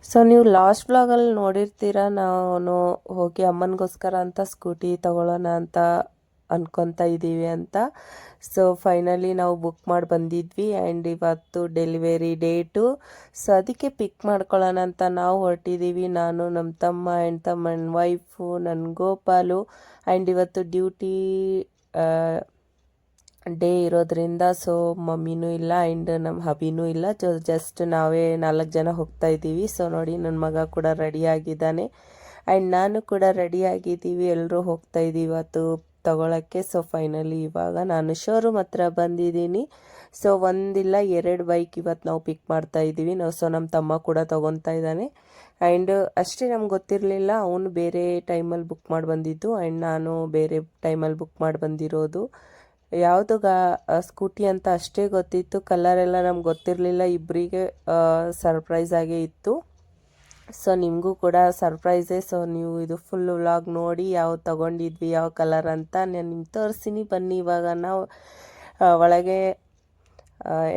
So ನೀವು last ಬ್ಲಾಗಲ್ಲಿ ನೋಡಿರ್ತೀರ, ನಾನು ಹೋಗಿ ಅಮ್ಮನಿಗೋಸ್ಕರ ಅಂತ ಸ್ಕೂಟಿ ತಗೊಳ್ಳೋಣ ಅಂತ ಅನ್ಕೊತಾ ಇದ್ದೀವಿ ಅಂತ. ಸೊ ಫೈನಲಿ ನಾವು ಬುಕ್ ಮಾಡಿ ಬಂದಿದ್ವಿ ಆ್ಯಂಡ್ ಇವತ್ತು ಡೆಲಿವರಿ ಡೇಟು. ಸೊ ಅದಕ್ಕೆ ಪಿಕ್ ಮಾಡ್ಕೊಳ್ಳೋಣ ಅಂತ ನಾವು ಹೊರಟಿದ್ದೀವಿ. ನಾನು, ನಮ್ಮ ತಮ್ಮ ಆ್ಯಂಡ್ ತಮ್ಮನ ವೈಫು, ನನ್ನ ಗೋಪಾಲು. ಆ್ಯಂಡ್ ಇವತ್ತು ಡ್ಯೂಟಿ ಡೇ ಇರೋದ್ರಿಂದ ಸೊ ಮಮ್ಮಿನೂ ಇಲ್ಲ ಆ್ಯಂಡ್ ನಮ್ಮ ಹಬಿನೂ ಇಲ್ಲ. ಜಸ್ಟ್ ನಾವೇ 4 ಜನ ಹೋಗ್ತಾ ಇದ್ದೀವಿ. ಸೊ ನೋಡಿ, ನನ್ನ ಮಗ ಕೂಡ ರೆಡಿ ಆಗಿದ್ದಾನೆ ಆ್ಯಂಡ್ ನಾನು ಕೂಡ ರೆಡಿ ಆಗಿದ್ದೀವಿ. ಎಲ್ಲರೂ ಹೋಗ್ತಾ ಇದ್ದೀವಿ ಇವತ್ತು ತಗೊಳ್ಳೋಕ್ಕೆ. ಸೊ ಫೈನಲಿ ಇವಾಗ ನಾನು ಶೋರೂಮ್ ಹತ್ರ ಬಂದಿದ್ದೀನಿ. ಸೊ ಒಂದಿಲ್ಲ 2 ಬೈಕ್ ಇವತ್ತು ನಾವು ಪಿಕ್ ಮಾಡ್ತಾ ಇದ್ದೀವಿ ನಾವು. ಸೊ ನಮ್ಮ ತಮ್ಮ ಕೂಡ ತೊಗೊತಾ ಇದ್ದಾನೆ ಆ್ಯಂಡ್ ಅಷ್ಟೇ, ನಮ್ಗೆ ಗೊತ್ತಿರಲಿಲ್ಲ, ಅವನು ಬೇರೆ ಟೈಮಲ್ಲಿ ಬುಕ್ ಮಾಡಿ ಬಂದಿದ್ದು ಆ್ಯಂಡ್ ನಾನು ಬೇರೆ ಟೈಮಲ್ಲಿ ಬುಕ್ ಮಾಡಿ ಬಂದಿರೋದು. ಯಾವುದು ಸ್ಕೂಟಿ ಅಂತ ಅಷ್ಟೇ ಗೊತ್ತಿತ್ತು, ಕಲರೆಲ್ಲ ನಮ್ಗೆ ಗೊತ್ತಿರಲಿಲ್ಲ. ಇಬ್ಬರಿಗೆ ಸರ್ಪ್ರೈಸ್ ಆಗೇ ಇತ್ತು. ಸೊ ನಿಮಗೂ ಕೂಡ ಸರ್ಪ್ರೈಸೇ. ಸೊ ನೀವು ಇದು ಫುಲ್ ವ್ಲಾಗ್ ನೋಡಿ ಯಾವ್ದು ತೊಗೊಂಡಿದ್ವಿ, ಯಾವ ಕಲರ್ ಅಂತ ನಾನು ನಿಮ್ಗೆ ತೋರಿಸ್ತೀನಿ. ಬನ್ನಿ, ಇವಾಗ ನಾವು ಒಳಗೆ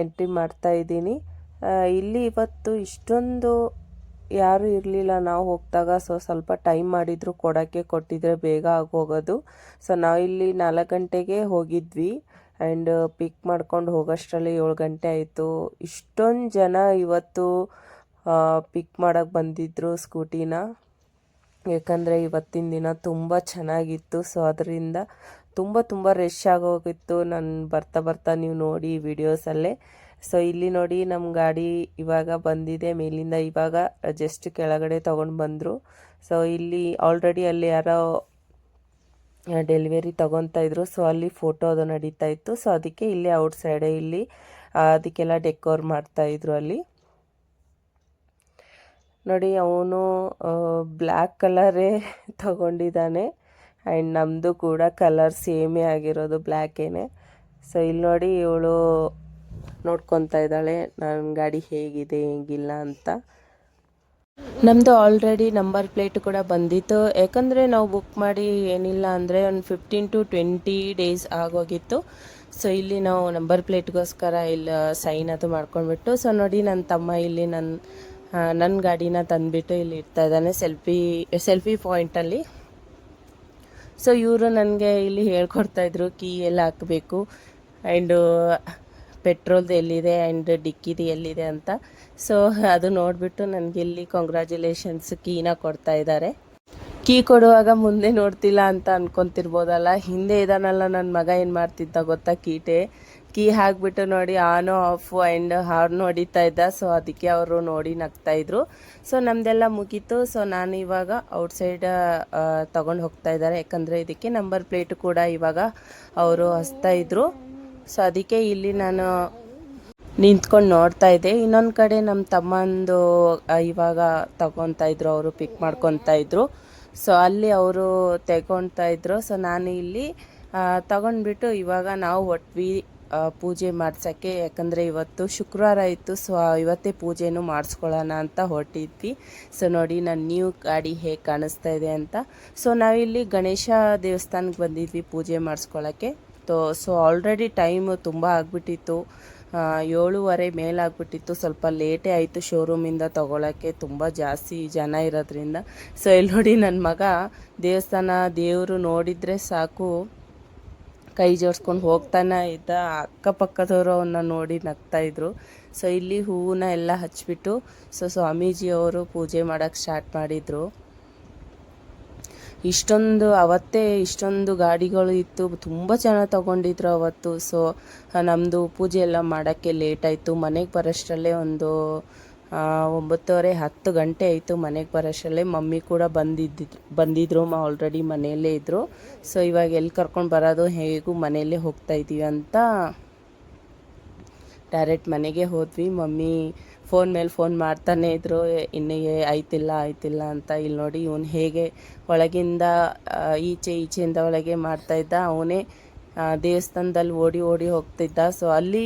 ಎಂಟ್ರಿ ಮಾಡ್ತಾ ಇದ್ದೀನಿ. ಇಲ್ಲಿ ಇವತ್ತು ಇಷ್ಟೊಂದು ಯಾರೂ ಇರಲಿಲ್ಲ ನಾವು ಹೋಗ್ದಾಗ. ಸೊ ಸ್ವಲ್ಪ ಟೈಮ್ ಮಾಡಿದ್ರು ಕೊಟ್ಟಿದ್ರೆ ಬೇಗ ಆಗೋಗೋದು. ಸೊ ನಾವಿಲ್ಲಿ 4 ಗಂಟೆಗೆ ಹೋಗಿದ್ವಿ ಆ್ಯಂಡ್ ಪಿಕ್ ಮಾಡ್ಕೊಂಡು ಹೋಗೋಷ್ಟರಲ್ಲಿ 7 ಗಂಟೆ ಆಯಿತು. ಇಷ್ಟೊಂದು ಜನ ಇವತ್ತು ಪಿಕ್ ಮಾಡೋಕ್ಕೆ ಬಂದಿದ್ದರು ಸ್ಕೂಟಿನ, ಯಾಕಂದರೆ ಇವತ್ತಿನ ದಿನ ತುಂಬ ಚೆನ್ನಾಗಿತ್ತು. ಸೊ ಅದರಿಂದ ತುಂಬ ರಶ್ ಆಗೋಗಿತ್ತು. ನಾನು ಬರ್ತಾ ನೀವು ನೋಡಿ ವಿಡಿಯೋಸಲ್ಲೇ. ಸೊ ಇಲ್ಲಿ ನೋಡಿ, ನಮ್ಮ ಗಾಡಿ ಇವಾಗ ಬಂದಿದೆ ಮೇಲಿಂದ. ಇವಾಗ ಜಸ್ಟ್ ಕೆಳಗಡೆ ತೊಗೊಂಡು ಬಂದರು. ಸೊ ಇಲ್ಲಿ ಆಲ್ರೆಡಿ ಅಲ್ಲಿ ಯಾರೋ ಡೆಲಿವರಿ ತೊಗೊತಾ ಇದ್ರು. ಸೊ ಅಲ್ಲಿ ಫೋಟೋ ಅದು ನಡೀತಾ ಇತ್ತು. ಸೊ ಅದಕ್ಕೆ ಇಲ್ಲಿ ಔಟ್ ಸೈಡೇ ಇಲ್ಲಿ ಅದಕ್ಕೆಲ್ಲ ಡೆಕೋರ್ ಮಾಡ್ತಾಯಿದ್ರು ಅಲ್ಲಿ. ನೋಡಿ, ಅವನು ಬ್ಲ್ಯಾಕ್ ಕಲರೇ ತಗೊಂಡಿದ್ದಾನೆ ಆ್ಯಂಡ್ ನಮ್ಮದು ಕೂಡ ಕಲರ್ ಸೇಮೇ ಆಗಿರೋದು, ಬ್ಲ್ಯಾಕೇನೆ. ಸೊ ಇಲ್ಲಿ ನೋಡಿ, ಇವಳು ನೋಡ್ಕೊತಾ ಇದ್ದಾಳೆ ನನ್ನ ಗಾಡಿ ಹೇಗಿದೆ ಹೇಗಿಲ್ಲ ಅಂತ. ನಮ್ಮದು ಆಲ್ರೆಡಿ ನಂಬರ್ ಪ್ಲೇಟ್ ಕೂಡ ಬಂದಿತ್ತು, ಯಾಕಂದರೆ ನಾವು ಬುಕ್ ಮಾಡಿ ಏನಿಲ್ಲ ಅಂದರೆ ಒಂದು 15 to 20 ಡೇಸ್ ಆಗೋಗಿತ್ತು. ಸೊ ಇಲ್ಲಿ ನಾವು ನಂಬರ್ ಪ್ಲೇಟ್ಗೋಸ್ಕರ ಇಲ್ಲಿ ಸೈನ್ ಅದು ಮಾಡ್ಕೊಂಡ್ಬಿಟ್ಟು. ಸೊ ನೋಡಿ, ನನ್ನ ತಮ್ಮ ಇಲ್ಲಿ ನನ್ನ ಗಾಡಿನ ತಂದುಬಿಟ್ಟು ಇಲ್ಲಿ ಇಡ್ತಾ ಇದ್ದಾನೆ ಸೆಲ್ಫಿ ಪಾಯಿಂಟಲ್ಲಿ. ಸೊ ಇವರು ನನಗೆ ಇಲ್ಲಿ ಹೇಳ್ಕೊಡ್ತಾಯಿದ್ರು ಕೀ ಎಲ್ಲ ಹಾಕಬೇಕು ಆ್ಯಂಡ್ ಪೆಟ್ರೋಲ್ದು ಎಲ್ಲಿದೆ ಆ್ಯಂಡ್ ಡಿಕ್ಕಿದು ಎಲ್ಲಿದೆ ಅಂತ. ಸೊ ಅದು ನೋಡಿಬಿಟ್ಟು ನನಗೆ ಇಲ್ಲಿ ಕಾಂಗ್ರ್ಯಾಚುಲೇಷನ್ಸ್ ಕೀನ ಕೊಡ್ತಾ ಇದ್ದಾರೆ. ಕೀ ಕೊಡುವಾಗ ಮುಂದೆ ನೋಡ್ತಿಲ್ಲ ಅಂತ ಅನ್ಕೊತಿರ್ಬೋದಲ್ಲ, ಹಿಂದೆ ಇದಾನಲ್ಲ ನನ್ನ ಮಗ ಏನು ಮಾಡ್ತಿದ್ದ ಗೊತ್ತಾ, ಕೀ ಹಾಕ್ಬಿಟ್ಟು ನೋಡಿ ಆನು ಆಫು ಆ್ಯಂಡ್ ಹಾರ್ನ್ ಹೊಡಿತಾ ಇದ್ದ. ಸೊ ಅದಕ್ಕೆ ಅವರು ನೋಡಿ ನಗ್ತಾಯಿದ್ರು. ಸೊ ನಮ್ಮದೆಲ್ಲ ಮುಗೀತು. ಸೊ ನಾನು ಇವಾಗ ಔಟ್ಸೈಡ್ ತೊಗೊಂಡು ಹೋಗ್ತಾ ಇದ್ದಾರೆ, ಯಾಕಂದರೆ ಇದಕ್ಕೆ ನಂಬರ್ ಪ್ಲೇಟು ಕೂಡ ಇವಾಗ ಅವರು ಹಚ್ತಾಯಿದ್ರು. ಸೊ ಅದಕ್ಕೆ ಇಲ್ಲಿ ನಾನು ನಿಂತ್ಕೊಂಡು ನೋಡ್ತಾ ಇದ್ದೆ. ಇನ್ನೊಂದು ಕಡೆ ನಮ್ಮ ತಮ್ಮಂದು ಇವಾಗ ತಗೊತಾ ಇದ್ರು, ಅವರು ಪಿಕ್ ಮಾಡ್ಕೊತಾ ಇದ್ರು. ಸೊ ಅಲ್ಲಿ ಅವರು ತೆಗೊತಾ ಇದ್ರು. ಸೊ ನಾನು ಇಲ್ಲಿ ತಗೊಂಡ್ಬಿಟ್ಟು ಇವಾಗ ನಾವು ಹೊಟ್ವಿ ಪೂಜೆ ಮಾಡ್ಸೋಕ್ಕೆ, ಯಾಕಂದರೆ ಇವತ್ತು ಶುಕ್ರವಾರ ಇತ್ತು. ಸೊ ಇವತ್ತೇ ಪೂಜೆನೂ ಮಾಡಿಸ್ಕೊಳ್ಳೋಣ ಅಂತ ಹೊರಟಿದ್ವಿ. ಸೊ ನೋಡಿ, ನನ್ನ ನ್ಯೂ ಗಾಡಿ ಹೇಗೆ ಕಾಣಿಸ್ತಾ ಇದೆ ಅಂತ. ಸೊ ನಾವಿಲ್ಲಿ ಗಣೇಶ ದೇವಸ್ಥಾನಕ್ಕೆ ಬಂದಿದ್ವಿ ಪೂಜೆ ಮಾಡಿಸ್ಕೊಳ್ಳೋಕ್ಕೆ. ಸೊ ಆಲ್ರೆಡಿ ಟೈಮು ತುಂಬ ಆಗಿಬಿಟ್ಟಿತ್ತು, 7:30 ಮೇಲಾಗ್ಬಿಟ್ಟಿತ್ತು. ಸ್ವಲ್ಪ ಲೇಟೇ ಆಯಿತು ಶೋರೂಮಿಂದ ತೊಗೊಳಕ್ಕೆ, ತುಂಬ ಜಾಸ್ತಿ ಜನ ಇರೋದ್ರಿಂದ. ಸೊ ಇಲ್ಲಿ ನೋಡಿ, ನನ್ನ ಮಗ ದೇವರು ನೋಡಿದರೆ ಸಾಕು ಕೈ ಜೋಡಿಸ್ಕೊಂಡು ಹೋಗ್ತಾನೆ ಇದ್ದ. ಅಕ್ಕಪಕ್ಕದವರು ಅವನ್ನ ನೋಡಿ ನಗ್ತಾಯಿದ್ರು. ಸೊ ಇಲ್ಲಿ ಹೂವನ್ನ ಎಲ್ಲ ಹಚ್ಬಿಟ್ಟು ಸ್ವಾಮೀಜಿಯವರು ಪೂಜೆ ಮಾಡೋಕ್ಕೆ ಸ್ಟಾರ್ಟ್ ಮಾಡಿದರು. ಅವತ್ತೇ ಇಷ್ಟೊಂದು ಗಾಡಿಗಳು ಇತ್ತು, ತುಂಬ ಜನ ತೊಗೊಂಡಿದ್ರು ಅವತ್ತು. ಸೊ ನಮ್ಮದು ಪೂಜೆ ಎಲ್ಲ ಮಾಡೋಕ್ಕೆ ಲೇಟ್ ಆಯಿತು. ಮನೆಗೆ ಬರೋಷ್ಟರಲ್ಲೇ ಒಂದು 9:30 10 ಗಂಟೆ ಆಯಿತು ಮನೆಗೆ ಬರೋಷ್ಟರಲ್ಲೇ. ಮಮ್ಮಿ ಕೂಡ ಬಂದಿದ್ರು ಆಲ್ರೆಡಿ ಮನೆಯಲ್ಲೇ ಇದ್ದರು. ಸೊ ಇವಾಗ ಎಲ್ಲಿ ಕರ್ಕೊಂಡು ಬರೋದು, ಹೇಗೂ ಮನೆಯಲ್ಲೇ ಹೋಗ್ತಾಯಿದ್ದೀವಿ ಅಂತ ಡೈರೆಕ್ಟ್ ಮನೆಗೆ ಹೋದ್ವಿ. ಮಮ್ಮಿ ಫೋನ್ ಮೇಲೆ ಫೋನ್ ಮಾಡ್ತಾನೇ ಇದ್ದರು, ಇನ್ನೂ ಆಯ್ತಿಲ್ಲ ಅಂತ. ಇಲ್ಲಿ ನೋಡಿ, ಇವನು ಹೇಗೆ ಒಳಗಿಂದ ಈಚೆಯಿಂದ ಒಳಗೆ ಮಾಡ್ತಾಯಿದ್ದ. ಅವನೇ ದೇವಸ್ಥಾನದಲ್ಲಿ ಓಡಿ ಹೋಗ್ತಿದ್ದ. ಸೊ ಅಲ್ಲಿ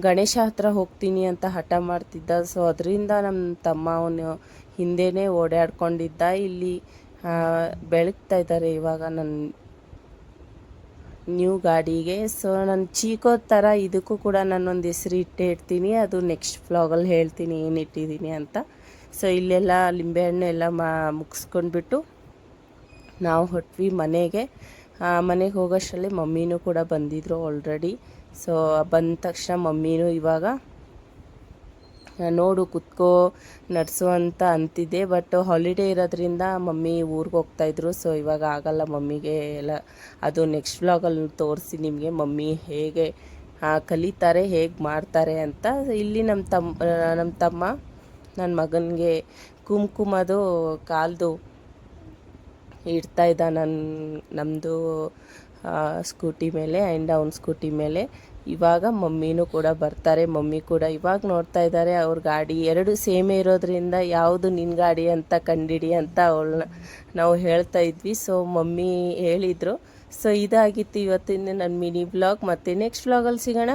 ಗಣೇಶ ಹತ್ರ ಹೋಗ್ತೀನಿ ಅಂತ ಹಠ ಮಾಡ್ತಿದ್ದ. ಸೊ ಅದರಿಂದ ನಮ್ಮ ತಮ್ಮ ಅವನು ಹಿಂದೆನೇ ಓಡಾಡ್ಕೊಂಡಿದ್ದ. ಇಲ್ಲಿ ಬೆಳಗ್ತಾ ಇದ್ದಾರೆ ಇವಾಗ ನನ್ನ ನ್ಯೂ ಗಾಡಿಗೆ. ಸೊ ನಾನು ಚೀಕೋ ಥರ ಇದಕ್ಕೂ ಕೂಡ ನಾನೊಂದು ಹೆಸರು ಇಡ್ತೀನಿ, ಅದು ನೆಕ್ಸ್ಟ್ ವ್ಲಾಗಲ್ಲಿ ಹೇಳ್ತೀನಿ ಏನಿಟ್ಟಿದ್ದೀನಿ ಅಂತ. ಸೊ ಇಲ್ಲೆಲ್ಲ ಲಿಂಬೆಹಣ್ಣು ಎಲ್ಲ ಮುಗಿಸ್ಕೊಂಡ್ಬಿಟ್ಟು ನಾವು ಹೊಟ್ವಿ ಮನೆಗೆ. ಮನೆಗೆ ಹೋಗೋಷ್ಟರಲ್ಲಿ ಮಮ್ಮಿನೂ ಕೂಡ ಬಂದಿದ್ದರು ಆಲ್ರೆಡಿ. ಸೊ ಬಂದ ತಕ್ಷಣ ಮಮ್ಮಿನೂ ಇವಾಗ ನೋಡು ಕುತ್ಕೋ ನಡ್ಸು ಅಂತ ಅಂತಿದ್ದೆ, ಬಟ್ ಹಾಲಿಡೇ ಇರೋದ್ರಿಂದ ಮಮ್ಮಿ ಊರಿಗೆ ಹೋಗ್ತಾಯಿದ್ರು. ಸೊ ಇವಾಗ ಆಗಲ್ಲ ಮಮ್ಮಿಗೆ ಎಲ್ಲ. ಅದು ನೆಕ್ಸ್ಟ್ ವ್ಲಾಗಲ್ಲಿ ತೋರಿಸಿ ನಿಮಗೆ ಮಮ್ಮಿ ಹೇಗೆ ಕಲಿತಾರೆ, ಹೇಗೆ ಮಾಡ್ತಾರೆ ಅಂತ. ಇಲ್ಲಿ ನಮ್ಮ ತಮ್ಮ ನನ್ನ ಮಗನಿಗೆ ಕುಂಕುಮದು ಕಾಲ್ದು ಇಡ್ತಾ ಇದ್ದ ನಮ್ಮದು ಸ್ಕೂಟಿ ಮೇಲೆ ಆ್ಯಂಡ್ ಅವ್ನ ಸ್ಕೂಟಿ ಮೇಲೆ. ಇವಾಗ ಮಮ್ಮಿನೂ ಕೂಡ ಬರ್ತಾರೆ. ಮಮ್ಮಿ ಕೂಡ ಇವಾಗ ನೋಡ್ತಾ ಇದ್ದಾರೆ ಅವ್ರ ಗಾಡಿ ಎರಡು ಸೇಮೇ ಇರೋದ್ರಿಂದ ಯಾವುದು ನಿನ್ನ ಗಾಡಿ ಅಂತ ಕಂಡಿಡಿ ಅಂತ ನಾವು ಹೇಳ್ತಾ ಇದ್ವಿ. ಸೊ ಮಮ್ಮಿ ಹೇಳಿದರು. ಸೊ ಇದಾಗಿತ್ತು ಇವತ್ತಿನ ನನ್ನ ಮಿನಿ ವ್ಲಾಗ್. ಮತ್ತು ನೆಕ್ಸ್ಟ್ ವ್ಲಾಗಲ್ಲಿ ಸಿಗೋಣ.